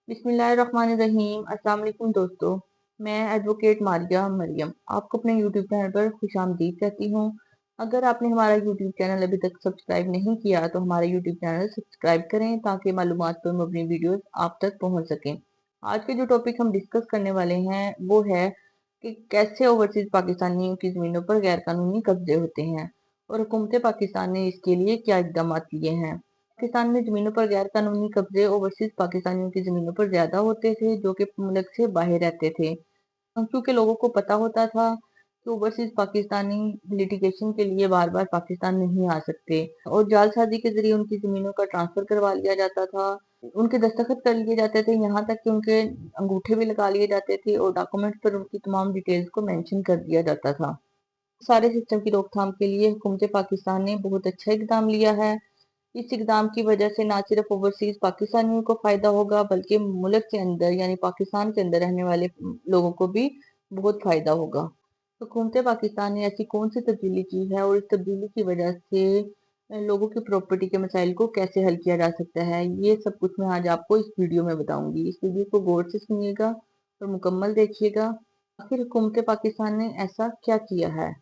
बिस्मिल्लाहिर्रहमानिर्रहीम। अस्सलाम वालेकुम दोस्तों, मैं एडवोकेट मारिया मरियम आपको अपने यूट्यूब चैनल पर खुशामदीद कहती हूँ। अगर आपने हमारा यूट्यूब चैनल अभी तक सब्सक्राइब नहीं किया तो हमारा यूट्यूब चैनल सब्सक्राइब करें ताकि मालूमात पर मबनी वीडियोस आप तक पहुँच सकें। आज के जो टॉपिक हम डिस्कस करने वाले हैं वो है कि कैसे ओवरसीज पाकिस्तानियों की ज़मीनों पर गैर कानूनी कब्जे होते हैं और हुकूमत पाकिस्तान ने इसके लिए क्या इकदाम लिए हैं। पाकिस्तान में जमीनों पर गैर कानूनी कब्जे ओवरसीज पाकिस्तानियों की जमीनों पर ज्यादा होते थे जो कि मुल्क से बाहर रहते थे, क्योंकि लोगों को पता होता था कि ओवरसीज पाकिस्तानी लिटिगेशन के लिए बार बार पाकिस्तान नहीं आ सकते और जालसाजी के जरिए उनकी जमीनों का ट्रांसफर करवा लिया जाता था। उनके दस्तखत कर लिए जाते थे, यहाँ तक कि उनके अंगूठे भी लगा लिए जाते थे और डॉक्यूमेंट पर उनकी तमाम डिटेल्स को मेंशन कर दिया जाता था। सारे सिस्टम की रोकथाम के लिए हुकूमत पाकिस्तान ने बहुत अच्छा इकदाम लिया है। इस इकदाम की वजह से ना सिर्फ ओवरसीज पाकिस्तानियों को फायदा होगा बल्कि मुल्क के अंदर यानी पाकिस्तान के अंदर रहने वाले लोगों को भी बहुत फायदा होगा। हुकूमत पाकिस्तान ने ऐसी कौन सी तब्दीली की है और इस तब्दीली की वजह से लोगों की प्रॉपर्टी के मसाइल को कैसे हल किया जा सकता है, ये सब कुछ मैं आज आपको इस वीडियो में बताऊंगी। इस वीडियो को गौर से सुनिएगा और मुकम्मल देखिएगा। आखिर हुकूमत पाकिस्तान ने ऐसा क्या किया है।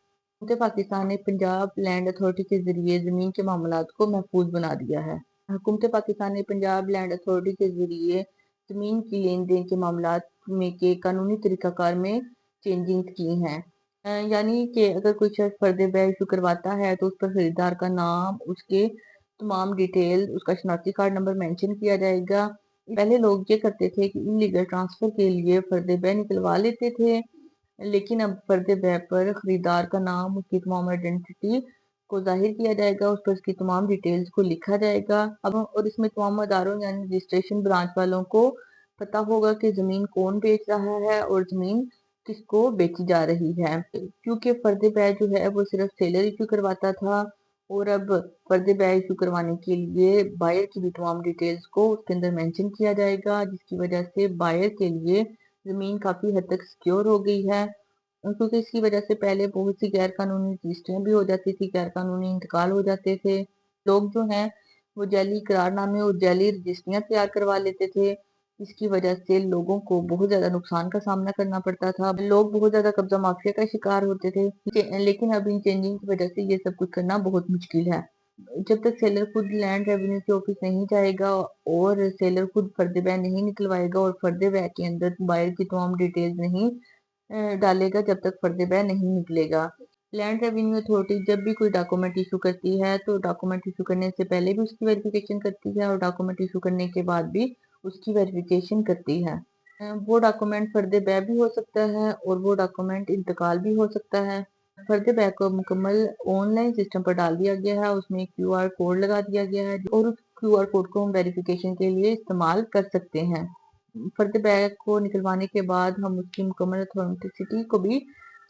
हुकूमत पाकिस्तान ने पंजाब लैंड अथॉरिटी के जरिए जमीन के मामलात को महफूज बना दिया है। हुकूमत पाकिस्तान ने पंजाब लैंड अथॉरिटी के जरिए जमीन की लेन देन के मामलात में के कानूनी तरीकाकार में चेंजिंग की हैं। यानी कि अगर कोई शख्स फर्द बै इशू करवाता है तो उस पर खरीदार का नाम, उसके तमाम डिटेल, उसका शनाख्ती कार्ड नंबर मेंशन किया जाएगा। पहले लोग ये करते थे कि इलीगल ट्रांसफर के लिए फर्द बै निकलवा लेते थे, लेकिन अब फर्द बै पर खरीदार का नाम, उसकी तमाम आइडेंटिटी को जाहिर किया जाएगा, उस पर उसकी तमाम डिटेल्स को लिखा जाएगा। अब और इसमें तमाम अदारों यानी रजिस्ट्रेशन ब्रांच वालों को पता होगा कि जमीन कौन बेच रहा है और जमीन किसको बेची जा रही है, क्योंकि फर्द बै जो है वो सिर्फ सेलर इशू करवाता था और अब फर्द बै इशू करवाने के लिए बायर की भी तमाम डिटेल्स को उसके अंदर मेंशन किया जाएगा, जिसकी वजह से बायर के लिए जमीन काफी हद तक सिक्योर हो गई है। क्योंकि इसकी वजह से पहले बहुत सी गैर कानूनी रजिस्ट्रियां भी हो जाती थी, गैर कानूनी इंतकाल हो जाते थे। लोग जो हैं वो जाली करारनामे और जाली रजिस्ट्रियां तैयार करवा लेते थे, इसकी वजह से लोगों को बहुत ज्यादा नुकसान का सामना करना पड़ता था। लोग बहुत ज्यादा कब्जा माफिया का शिकार होते थे, लेकिन अब इन चेंजिंग की वजह से ये सब कुछ करना बहुत मुश्किल है। जब तक सेलर खुद लैंड रेवेन्यू के ऑफिस नहीं जाएगा और सेलर खुद फर्द बै नहीं निकलवाएगा और फर्द बै के अंदर बायर की तमाम डिटेल्स नहीं डालेगा, जब तक फर्द बै नहीं निकलेगा। लैंड रेवेन्यू अथॉरिटी जब भी कोई डॉक्यूमेंट इशू करती है तो डॉक्यूमेंट इशू करने से पहले भी उसकी वेरिफिकेशन करती है और डॉक्यूमेंट इशू करने के बाद भी उसकी वेरिफिकेशन करती है। वो डॉक्यूमेंट फर्द बै भी हो सकता है और वो डॉक्यूमेंट इंतकाल भी हो सकता है। फर्द बै को मुकम्मल ऑनलाइन सिस्टम पर डाल दिया गया है, उसमें क्यूआर कोड लगा दिया गया है और उस क्यूआर कोड को हम वेरिफिकेशन के लिए इस्तेमाल कर सकते हैं। फर्द बैग को निकलवाने के बाद हम उसकी मुकम्मल ऑथेंटिसिटी को भी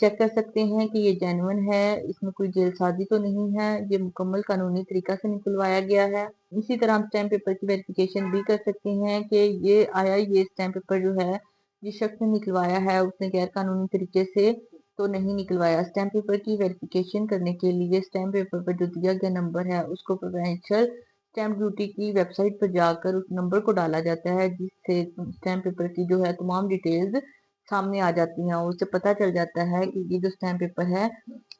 चेक कर सकते हैं कि ये जेन्युइन है, इसमें कोई जेलसाजी तो नहीं है, ये मुकम्मल कानूनी तरीका से निकलवाया गया है। इसी तरह हम स्टैम्प पेपर की वेरिफिकेशन भी कर सकते हैं कि ये स्टैम्प पेपर जो है जिस शख्स ने निकलवाया है उसने गैर कानूनी तरीके से तो नहीं निकलवाया। स्टैम्प पेपर की वेरिफिकेशन करने के लिए स्टैम्प पेपर पर जो दिया गया नंबर है उसको प्रोविंशियल स्टैम्प ड्यूटी की वेबसाइट पर जाकर उस नंबर को डाला जाता है, जिससे स्टैम्प पेपर की जो है तमाम डिटेल्स सामने आ जाती हैं और उससे पता चल जाता है कि ये जो स्टैम्प पेपर है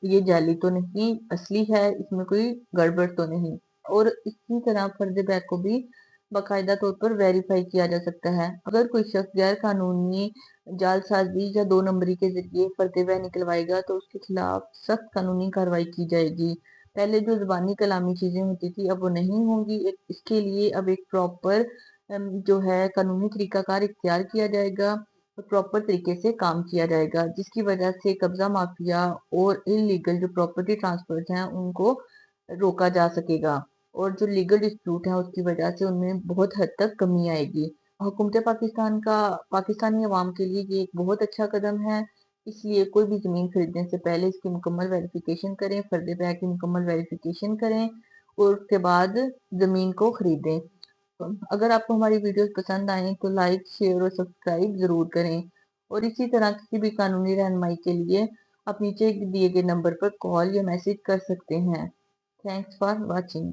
ये जाली तो नहीं, असली है, इसमें कोई गड़बड़ तो नहीं। और इसी तरह फर्द बैग को भी बाकायदा तौर पर वेरीफाई किया जा सकता है। अगर कोई शख्स गैर कानूनी जालसाजी या दो नंबरी के जरिए फर्द बै निकलवाएगा तो उसके खिलाफ सख्त कानूनी कार्रवाई की जाएगी। पहले जो जुबानी कलामी चीजें होती थी अब वो नहीं होंगी। इसके लिए अब एक प्रॉपर जो है कानूनी तरीकाकार इख्तियार किया जाएगा और प्रॉपर तरीके से काम किया जाएगा, जिसकी वजह से कब्जा माफिया और इलीगल जो प्रॉपर्टी ट्रांसफर हैं उनको रोका जा सकेगा और जो लीगल डिस्प्यूट है उसकी वजह से उनमें बहुत हद तक कमी आएगी। हुकूमत पाकिस्तान का पाकिस्तानी अवाम के लिए ये एक बहुत अच्छा कदम है, इसलिए कोई भी ज़मीन खरीदने से पहले इसकी मुकम्मल वेरिफिकेशन करें, फर्द बै की मुकम्मल वेरिफिकेशन करें और उसके बाद ज़मीन को खरीदें। अगर आपको हमारी वीडियोस पसंद आए तो लाइक, शेयर और सब्सक्राइब ज़रूर करें और इसी तरह किसी भी कानूनी रहनुमाई के लिए आप नीचे दिए गए नंबर पर कॉल या मैसेज कर सकते हैं। Thanks for watching.